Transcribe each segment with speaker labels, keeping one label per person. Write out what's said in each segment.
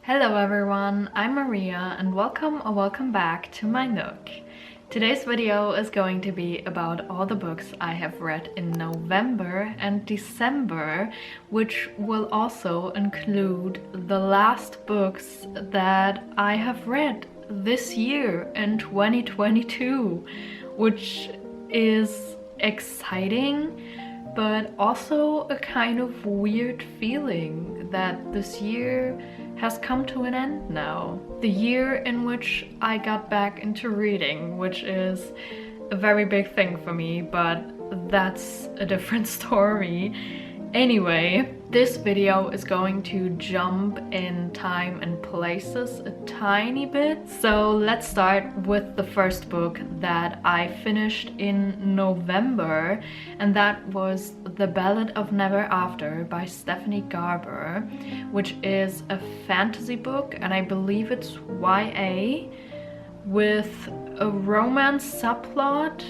Speaker 1: Hello everyone, I'm Maria and welcome or welcome back to my Nook. Today's video is going to be about all the books I have read in November and December, which will also include the last books that I have read this year in 2022, which is exciting, but also a kind of weird feeling that this year has come to an end now. The year in which I got back into reading, which is a very big thing for me, but that's a different story. Anyway, this video is going to jump in time and places a tiny bit. So let's start with the first book that I finished in November, and that was The Ballad of Never After by Stephanie Garber, which is a fantasy book, and I believe it's YA with a romance subplot.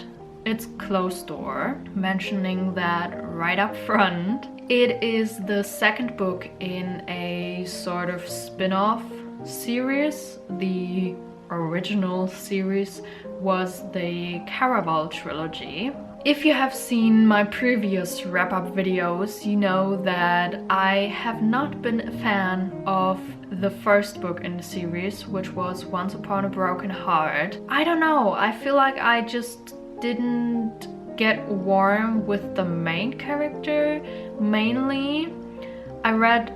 Speaker 1: It's closed door, mentioning that right up front. It is the second book in a sort of spin-off series. The original series was the Caraval trilogy. If you have seen my previous wrap-up videos, you know that I have not been a fan of the first book in the series, which was Once Upon a Broken Heart. I don't know, I feel like I just didn't get warm with the main character. Mainly, I read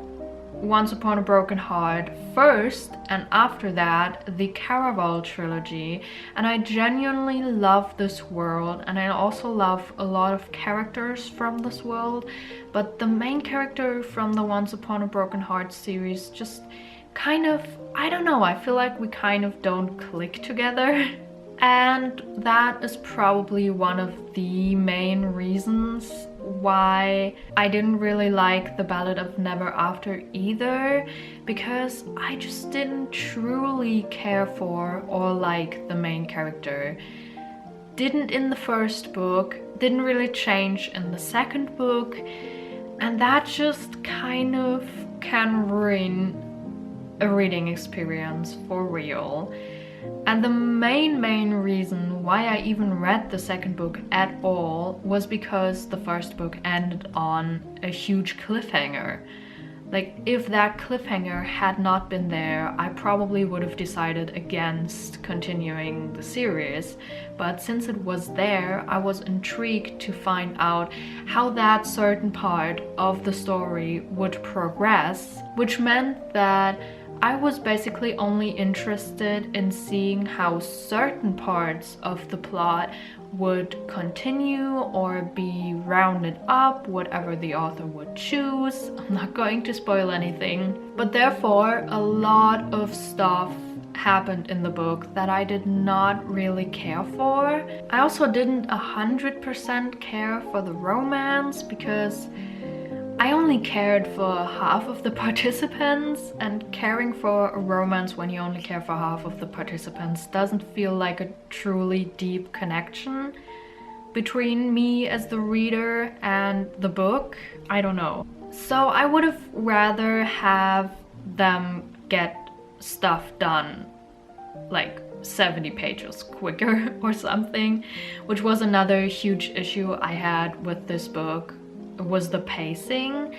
Speaker 1: Once Upon a Broken Heart first, and after that the Caraval trilogy, and I genuinely love this world, and I also love a lot of characters from this world, but the main character from the Once Upon a Broken Heart series just kind of, I don't know, I feel like we kind of don't click together. And that is probably one of the main reasons why I didn't really like The Ballad of Never After either, because I just didn't truly care for or like the main character. Didn't in the first book, didn't really change in the second book, and that just kind of can ruin a reading experience for real. And the main reason why I even read the second book at all was because the first book ended on a huge cliffhanger. Like, if that cliffhanger had not been there, I probably would have decided against continuing the series. But since it was there, I was intrigued to find out how that certain part of the story would progress, which meant that I was basically only interested in seeing how certain parts of the plot would continue or be rounded up, whatever the author would choose. I'm not going to spoil anything. But therefore, a lot of stuff happened in the book that I did not really care for. I also didn't 100% care for the romance, because I only cared for half of the participants, and caring for a romance when you only care for half of the participants doesn't feel like a truly deep connection between me as the reader and the book. I don't know. So I would have rather have them get stuff done like 70 pages quicker or something, which was another huge issue I had with this book. Was the pacing.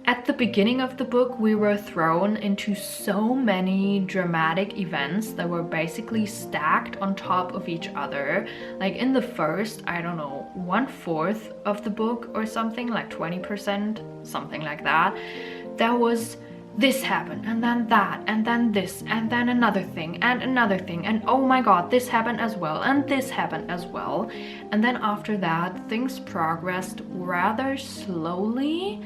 Speaker 1: At the beginning of the book, we were thrown into so many dramatic events that were basically stacked on top of each other. Like in the first, I don't know, 1/4 of the book or something, like 20%, something like that, there was this happened, and then that, and then this, and then another thing, and oh my god, this happened as well, and this happened as well. And then after that, things progressed rather slowly.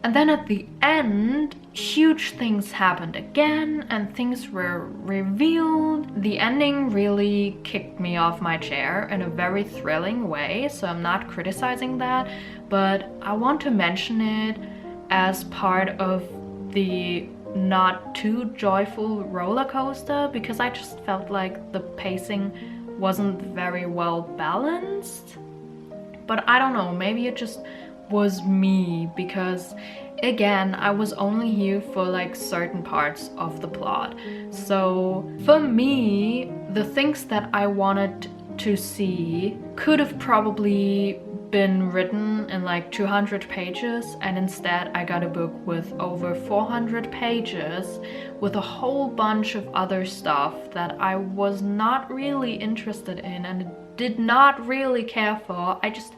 Speaker 1: And then at the end, huge things happened again, and things were revealed. The ending really kicked me off my chair in a very thrilling way, so I'm not criticizing that, but I want to mention it as part of the not too joyful roller coaster, because I just felt like the pacing wasn't very well balanced. But I don't know, maybe it just was me, because again, I was only here for like certain parts of the plot. So for me, the things that I wanted to see could have probably been written in like 200 pages, and instead I got a book with over 400 pages with a whole bunch of other stuff that I was not really interested in and did not really care for. I just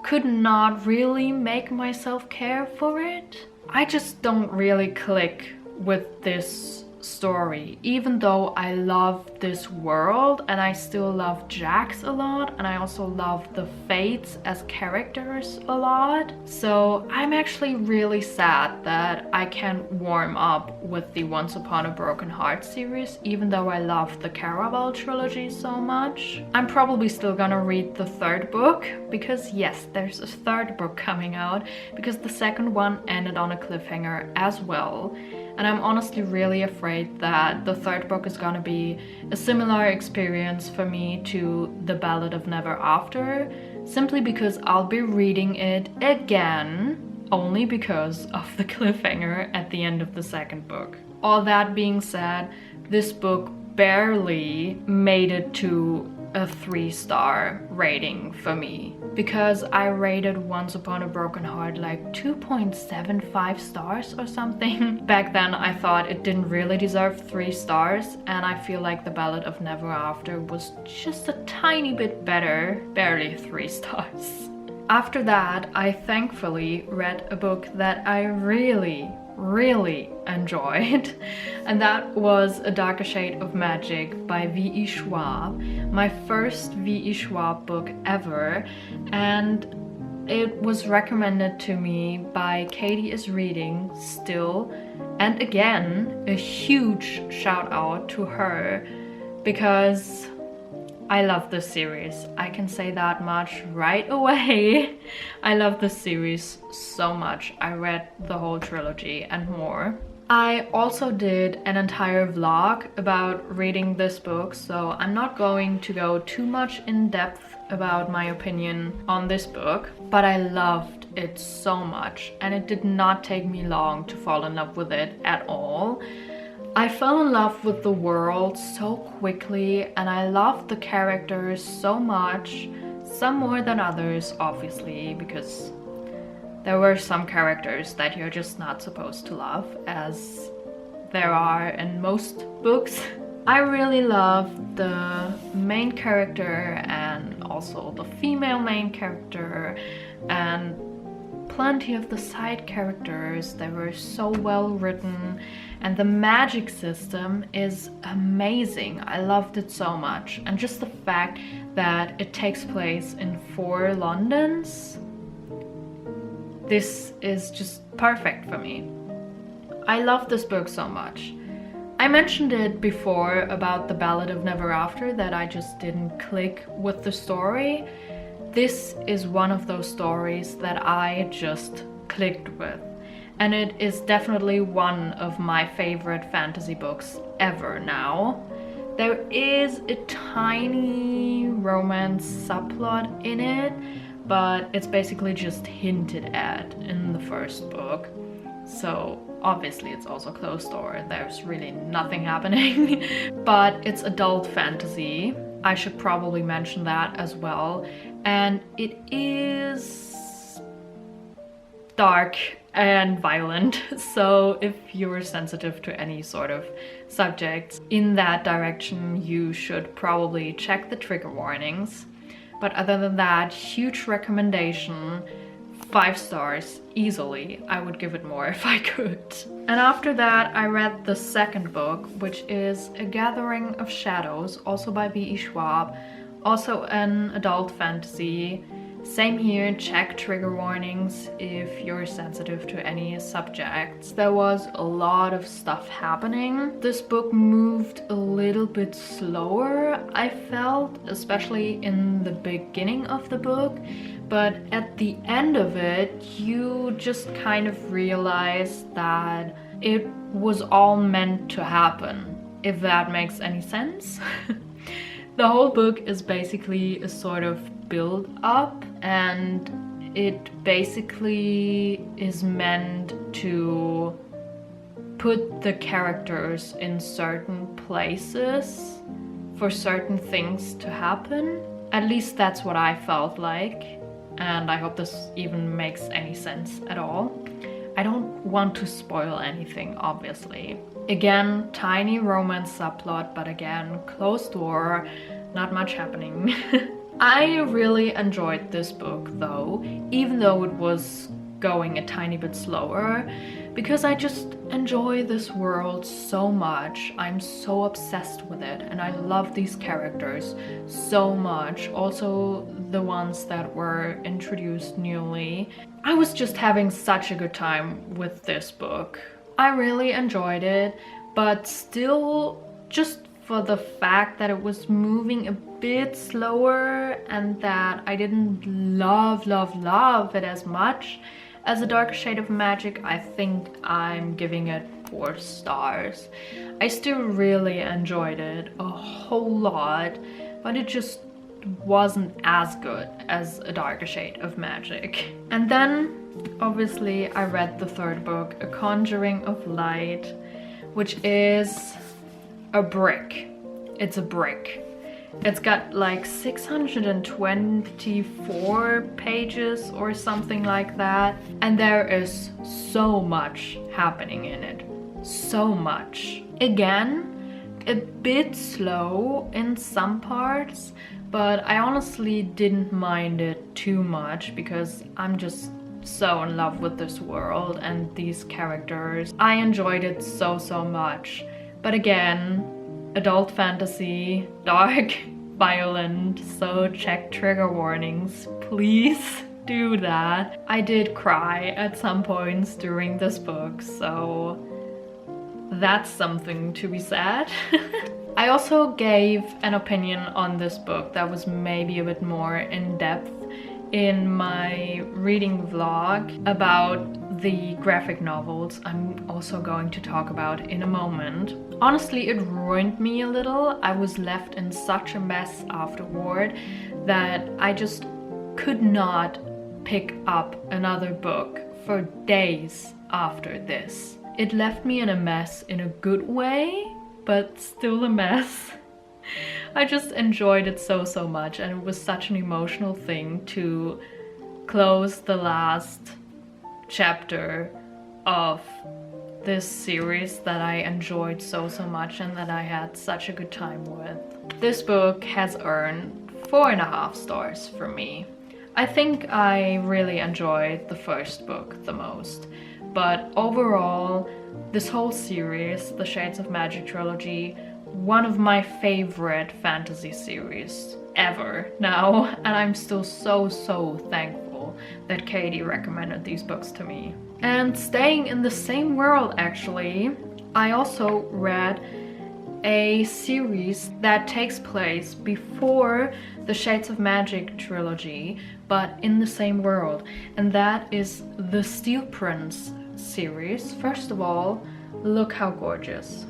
Speaker 1: could not really make myself care for it. I just don't really click with this story, even though I love this world and I still love Jax a lot, and I also love the Fates as characters a lot. So I'm actually really sad that I can't warm up with the Once Upon a Broken Heart series, even though I love the Caraval trilogy so much. I'm probably still gonna read the third book, because yes, there's a third book coming out, because the second one ended on a cliffhanger as well. And I'm honestly really afraid that the third book is gonna be a similar experience for me to The Ballad of Never After, simply because I'll be reading it again, only because of the cliffhanger at the end of the second book. All that being said, this book barely made it to a 3-star rating for me, because I rated Once Upon a Broken Heart like 2.75 stars or something. Back then I thought it didn't really deserve 3 stars, and I feel like The Ballad of Never After was just a tiny bit better, barely 3 stars. After that, I thankfully read a book that I really enjoyed, and that was A Darker Shade of Magic by Byyee Schwab, my first Byyee Schwab book ever, and it was recommended to me by Katie is Reading still, and again, a huge shout out to her, because I love this series. I can say that much right away. I love this series so much. I read the whole trilogy and more. I also did an entire vlog about reading this book, so I'm not going to go too much in depth about my opinion on this book, but I loved it so much, and it did not take me long to fall in love with it at all. I fell in love with the world so quickly, and I loved the characters so much, some more than others obviously, because there were some characters that you're just not supposed to love, as there are in most books. I really loved the main character and also the female main character, and plenty of the side characters. They were so well written, and the magic system is amazing. I loved it so much, and just the fact that it takes place in 4 Londons, this is just perfect for me. I love this book so much. I mentioned it before about The Ballad of Never After, that I just didn't click with the story. This is one of those stories that I just clicked with, and it is definitely one of my favorite fantasy books ever now. There is a tiny romance subplot in it, but it's basically just hinted at in the first book. So obviously it's also closed door, there's really nothing happening. But it's adult fantasy, I should probably mention that as well. And it is dark and violent, so if you're sensitive to any sort of subjects in that direction, you should probably check the trigger warnings. But other than that, huge recommendation, 5 stars easily. I would give it more if I could. And after that, I read the second book, which is A Gathering of Shadows, also by Byyee Schwab, also an adult fantasy. Same here, check trigger warnings if you're sensitive to any subjects. There was a lot of stuff happening. This book moved a little bit slower, I felt, especially in the beginning of the book. But at the end of it, you just kind of realize that it was all meant to happen, if that makes any sense. The whole book is basically a sort of build up, and it basically is meant to put the characters in certain places for certain things to happen. At least that's what I felt like, and I hope this even makes any sense at all. I don't want to spoil anything, obviously. Again, tiny romance subplot, but again, closed door, not much happening. I really enjoyed this book though, even though it was going a tiny bit slower, because I just enjoy this world so much. I'm so obsessed with it, and I love these characters so much. Also the ones that were introduced newly. I was just having such a good time with this book. I really enjoyed it, but still, just for the fact that it was moving a bit slower and that I didn't love it as much as A Darker Shade of Magic, I think I'm giving it 4 stars. I still really enjoyed it a whole lot, but it just wasn't as good as A Darker Shade of Magic. And then, obviously, I read the 3rd book, A Conjuring of Light, which is a brick. It's a brick. It's got like 624 pages or something like that, and there is so much happening in it. So much. Again, a bit slow in some parts, but I honestly didn't mind it too much because I'm just so in love with this world and these characters. I enjoyed it so much. But again, adult fantasy, dark, violent, so check trigger warnings, please do that. I did cry at some points during this book, so that's something to be said. I also gave an opinion on this book that was maybe a bit more in depth in my reading vlog about the graphic novels I'm also going to talk about in a moment. Honestly, it ruined me a little. I was left in such a mess afterward that I just could not pick up another book for days after this. It left me in a mess in a good way, but still a mess. I just enjoyed it so much, and it was such an emotional thing to close the last chapter of this series that I enjoyed so much and that I had such a good time with. This book has earned 4.5 stars from me. I think I really enjoyed the first book the most, but overall, this whole series, the Shades of Magic trilogy, one of my favorite fantasy series ever now, and I'm still so thankful that Katie recommended these books to me. And staying in the same world actually, I also read a series that takes place before the Shades of Magic trilogy, but in the same world, and that is the Steel Prince series. First of all, look how gorgeous.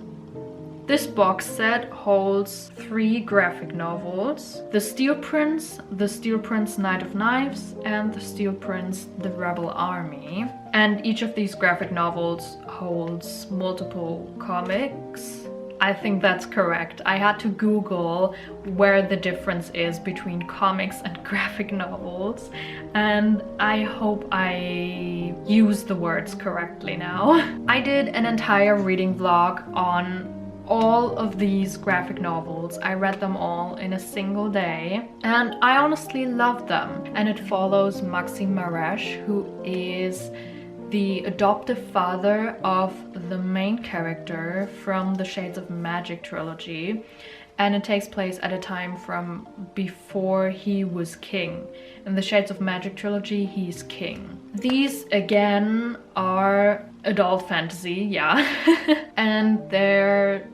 Speaker 1: This box set holds 3 graphic novels: The Steel Prince, The Steel Prince Knight of Knives, and The Steel Prince The Rebel Army. And each of these graphic novels holds multiple comics. I think that's correct. I had to Google where the difference is between comics and graphic novels, and I hope I use the words correctly now. I did an entire reading vlog on all of these graphic novels. I read them all in a single day, and I honestly loved them. And it follows Maxim Maresh, who is the adoptive father of the main character from the Shades of Magic trilogy, and it takes place at a time from before he was king. In the Shades of Magic trilogy, he's king. These again are adult fantasy, yeah, and they're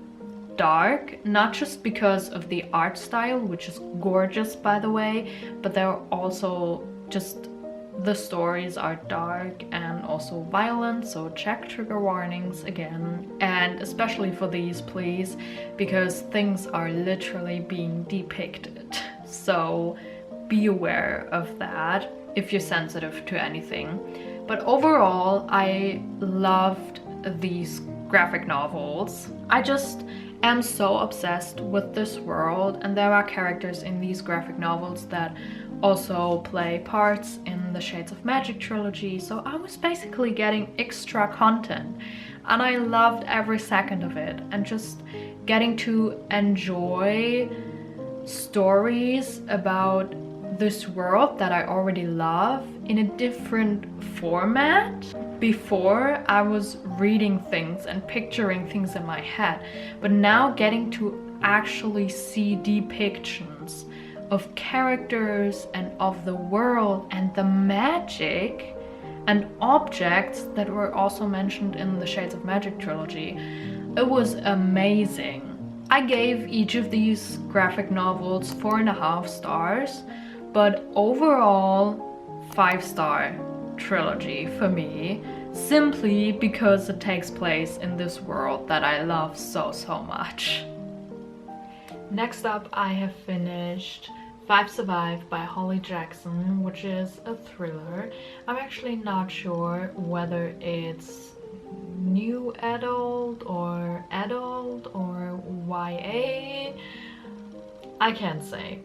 Speaker 1: dark, not just because of the art style, which is gorgeous by the way, but they're also just, the stories are dark and also violent, so check trigger warnings again. And especially for these, please, because things are literally being depicted, so be aware of that. if you're sensitive to anything. But overall, I loved these graphic novels. I just am so obsessed with this world, and there are characters in these graphic novels that also play parts in the Shades of Magic trilogy, so I was basically getting extra content, and I loved every second of it, and just getting to enjoy stories about this world that I already love in a different format. Before, I was reading things and picturing things in my head, but now getting to actually see depictions of characters and of the world and the magic and objects that were also mentioned in the Shades of Magic trilogy, it was amazing. I gave each of these graphic novels 4.5 stars, but overall 5-star trilogy for me, simply because it takes place in this world that I love so much. Next up, I have finished 5 Survive by Holly Jackson, which is a thriller. I'm actually not sure whether it's new adult or YA. I can't say.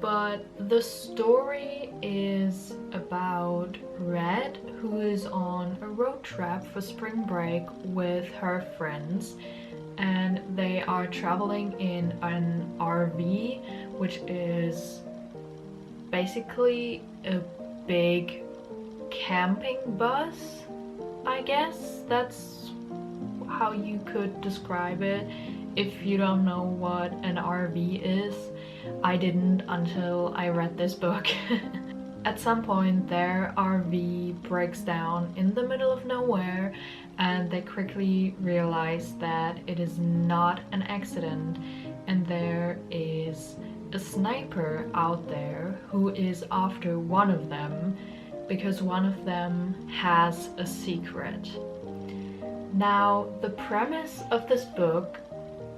Speaker 1: But the story is about Red, who is on a road trip for spring break with her friends, and they are traveling in an RV, which is basically a big camping bus, I guess. That's how you could describe it if you don't know what an RV is. I didn't until I read this book. At some point their RV breaks down in the middle of nowhere, and they quickly realize that it is not an accident, and there is a sniper out there who is after one of them because one of them has a secret. Now, the premise of this book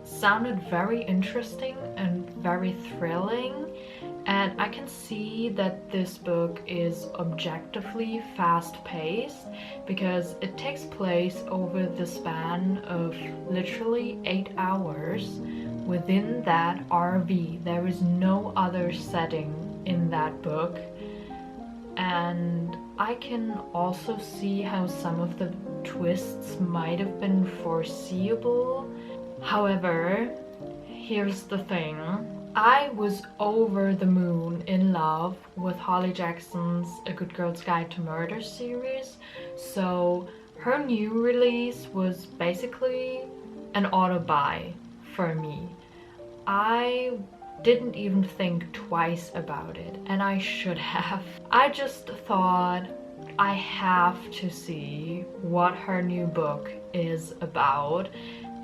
Speaker 1: sounded very interesting and very thrilling, and I can see that this book is objectively fast-paced because it takes place over the span of literally 8 hours within that RV. There is no other setting in that book, and I can also see how some of the twists might have been foreseeable. However, here's the thing. I was over the moon in love with Holly Jackson's A Good Girl's Guide to Murder series, so her new release was basically an auto-buy for me. I didn't even think twice about it, and I should have. I just thought I have to see what her new book is about,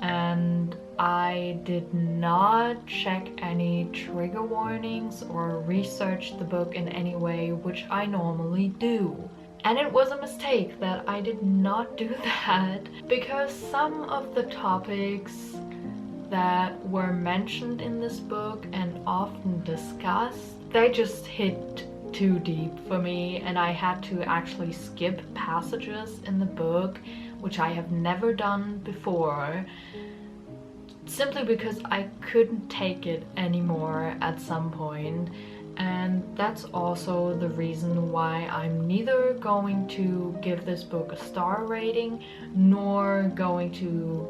Speaker 1: and I did not check any trigger warnings or research the book in any way, which I normally do. And it was a mistake that I did not do that, because some of the topics that were mentioned in this book and often discussed, they just hit too deep for me, and I had to actually skip passages in the book, which I have never done before, simply because I couldn't take it anymore at some point. And that's also the reason why I'm neither going to give this book a star rating nor going to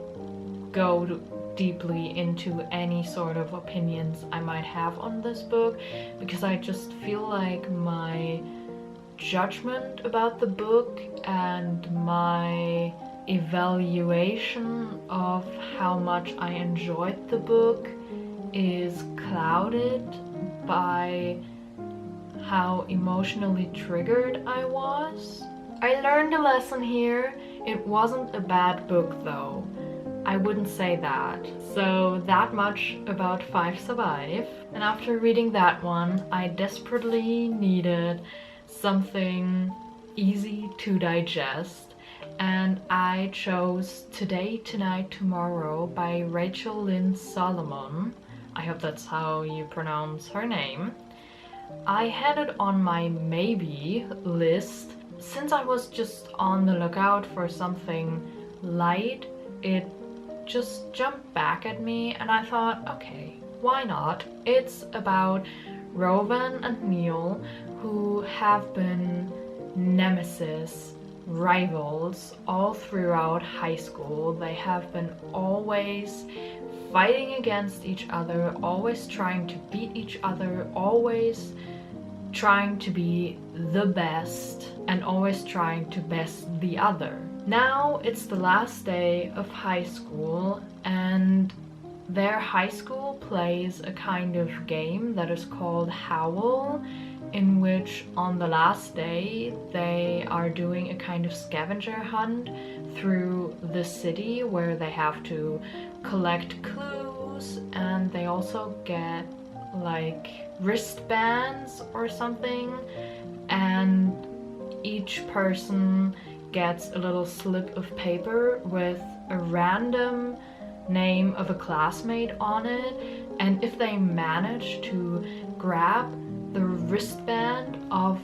Speaker 1: go deeply into any sort of opinions I might have on this book, because I just feel like my judgment about the book and my evaluation of how much I enjoyed the book is clouded by how emotionally triggered I was. I learned a lesson here. It wasn't a bad book though. I wouldn't say that. So that much about 5 Survive. And after reading that one, I desperately needed something easy to digest, and I chose Today, Tonight, Tomorrow by Rachel Lynn Solomon. I hope that's how you pronounce her name. I had it on my maybe list. Since I was just on the lookout for something light, it just jumped back at me and I thought, okay, why not? It's about Rowan and Neil, who have been nemesis, rivals all throughout high school. They have been always fighting against each other, always trying to beat each other, always trying to be the best, and always trying to best the other. Now it's the last day of high school, and their high school plays a kind of game that is called Howl, in which on the last day they are doing a kind of scavenger hunt through the city where they have to collect clues, and they also get like wristbands or something, and each person gets a little slip of paper with a random name of a classmate on it, and if they manage to grab the wristband of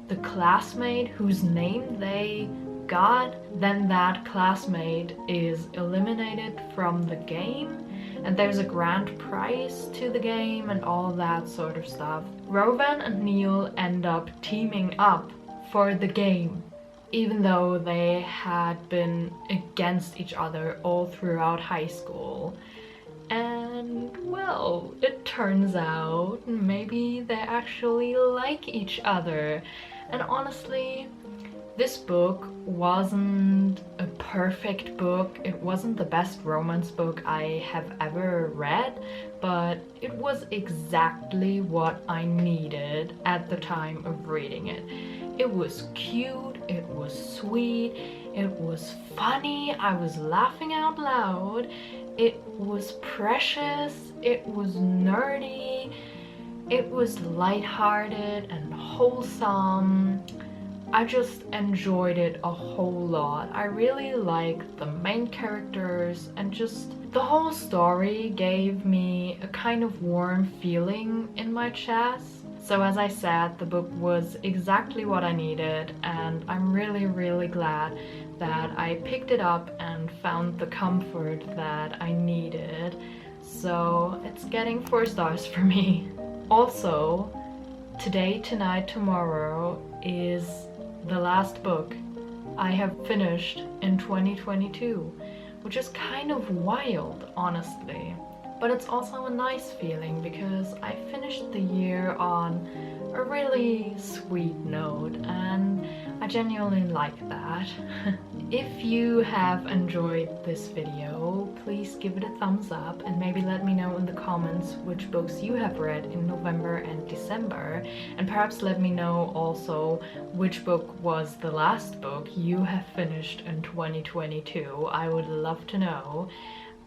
Speaker 1: the classmate whose name they got, then that classmate is eliminated from the game, and there's a grand prize to the game and all that sort of stuff. Rowan and Neil end up teaming up for the game, even though they had been against each other all throughout high school. And well, it turns out maybe they actually like each other. And honestly, this book wasn't a perfect book. It wasn't the best romance book I have ever read, but it was exactly what I needed at the time of reading it. It was cute, it was sweet, it was funny, I was laughing out loud, it was precious, it was nerdy, it was lighthearted and wholesome. I just enjoyed it a whole lot. I really liked the main characters, and just the whole story gave me a kind of warm feeling in my chest. So as I said, the book was exactly what I needed, and I'm really glad that I picked it up and found the comfort that I needed. So it's getting 4 stars for me. Also, Today, Tonight, Tomorrow is the last book I have finished in 2022, which is kind of wild, honestly. But it's also a nice feeling because I finished the year on a really sweet note, and I genuinely like that. If you have enjoyed this video, please give it a thumbs up and maybe let me know in the comments which books you have read in November and December, and perhaps let me know also which book was the last book you have finished in 2022. I would love to know.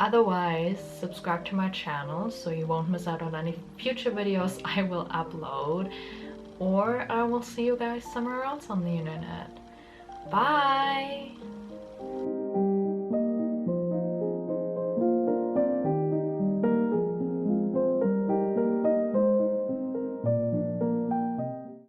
Speaker 1: Otherwise, subscribe to my channel so you won't miss out on any future videos I will upload, or I will see you guys somewhere else on the internet. Bye!